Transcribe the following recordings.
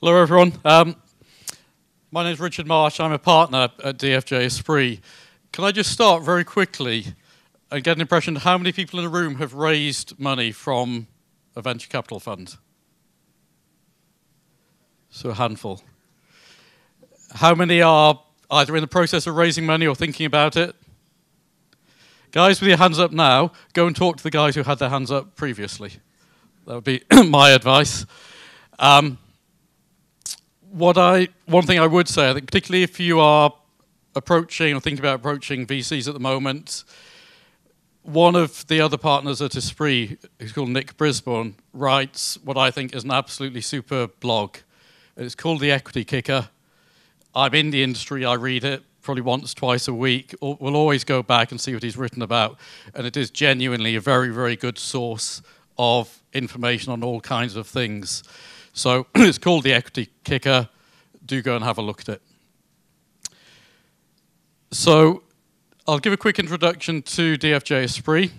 Hello, everyone. My name is Richard Marsh. I'm a partner at DFJesprit. Can I just start very quickly and get an impression of how many people in the room have raised money from a venture capital fund? So a handful. How many are either in the process of raising money or thinking about it? Guys with your hands up now, go and talk to the guys who had their hands up previously. That would be my advice. One thing I would say, I think particularly if you are approaching or thinking about approaching VCs at the moment, one of the other partners at Esprit, who's called Nick Brisbane, writes what I think is an absolutely superb blog. It's called The Equity Kicker. I'm in the industry, I read it probably once, twice a week. We'll always go back and see what he's written about. And it is genuinely a very, very good source of information on all kinds of things. So it's called The Equity Kicker. Do go and have a look at it. So I'll give a quick introduction to DFJesprit.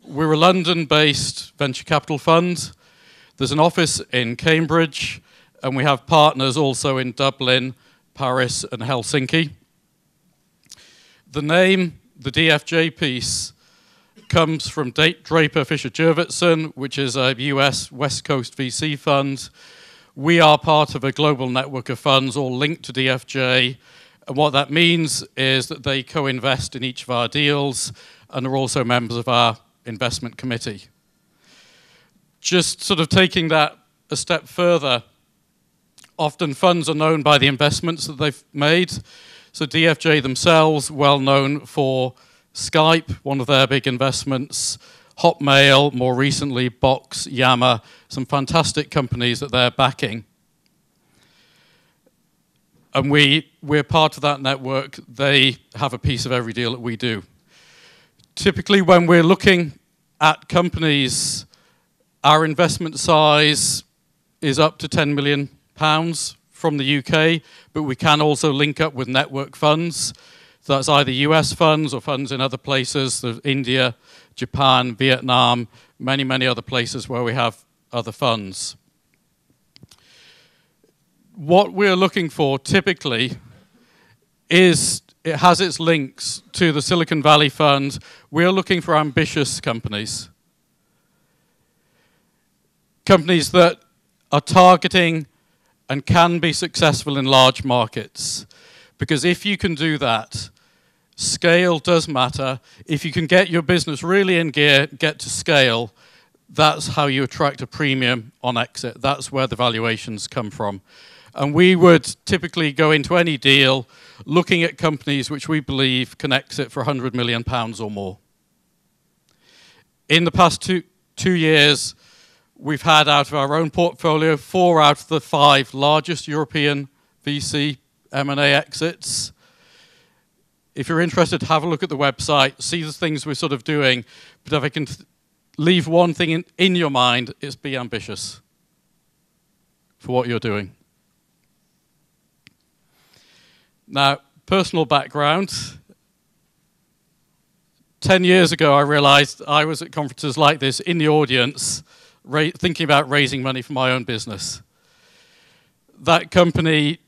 We're a London-based venture capital fund. There's an office in Cambridge, and we have partners also in Dublin, Paris, and Helsinki. The name, the DFJ piece, comes from Draper Fisher Jurvetson, which is a US West Coast VC fund. We are part of a global network of funds all linked to DFJ. And what that means is that they co-invest in each of our deals and are also members of our investment committee. Just sort of taking that a step further, often funds are known by the investments that they've made. So DFJ themselves, well known for Skype, one of their big investments, Hotmail, more recently, Box, Yammer, some fantastic companies that they're backing. And we're part of that network. They have a piece of every deal that we do. Typically, when we're looking at companies, our investment size is up to £10 million from the UK, but we can also link up with network funds. So that's either US funds or funds in other places. There's India, Japan, Vietnam, many, many other places where we have other funds. What we're looking for typically is, it has its links to the Silicon Valley Fund. We're looking for ambitious companies. Companies that are targeting and can be successful in large markets. Because if you can do that, scale does matter. If you can get your business really in gear, get to scale, that's how you attract a premium on exit. That's where the valuations come from. And we would typically go into any deal looking at companies which we believe can exit for £100 million or more. In the past two years, we've had out of our own portfolio 4 out of the 5 largest European VC M&A exits. If you're interested, have a look at the website, see the things we're sort of doing. But if I can leave one thing in your mind, it's be ambitious for what you're doing. Now, personal background. 10 years ago, I realized I was at conferences like this in the audience, thinking about raising money for my own business. That company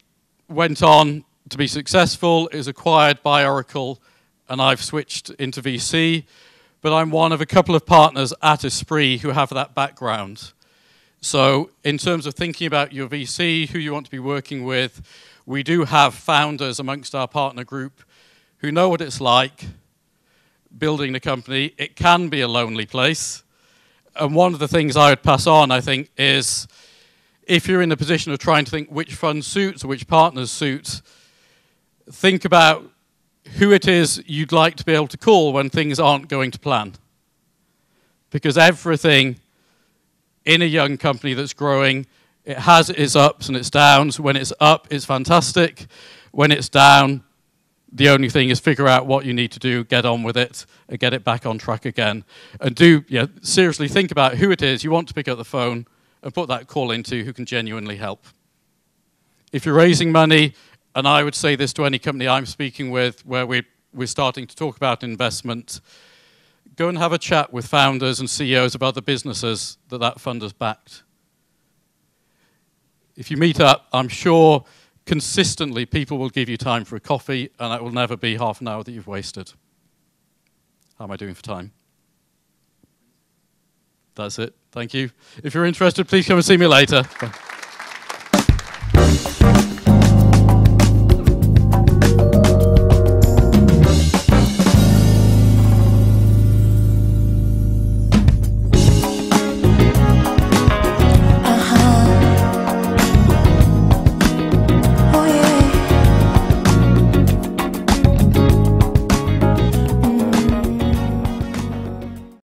went on to be successful, it was acquired by Oracle, and I've switched into VC. But I'm one of a couple of partners at Esprit who have that background. So in terms of thinking about your VC, who you want to be working with, we do have founders amongst our partner group who know what it's like building a company. It can be a lonely place. And one of the things I would pass on, I think, is if you're in the position of trying to think which fund suits or which partners suit, think about who it is you'd like to be able to call when things aren't going to plan. Because everything in a young company that's growing, it has its ups and its downs. When it's up, it's fantastic. When it's down, the only thing is figure out what you need to do, get on with it, and get it back on track again. And seriously think about who it is you want to pick up the phone and put that call into who can genuinely help. If you're raising money, and I would say this to any company I'm speaking with where we're starting to talk about investment, go and have a chat with founders and CEOs of other businesses that fund has backed. If you meet up, I'm sure consistently people will give you time for a coffee, and it will never be half an hour that you've wasted. How am I doing for time? That's it. Thank you. If you're interested, please come and see me later. Bye.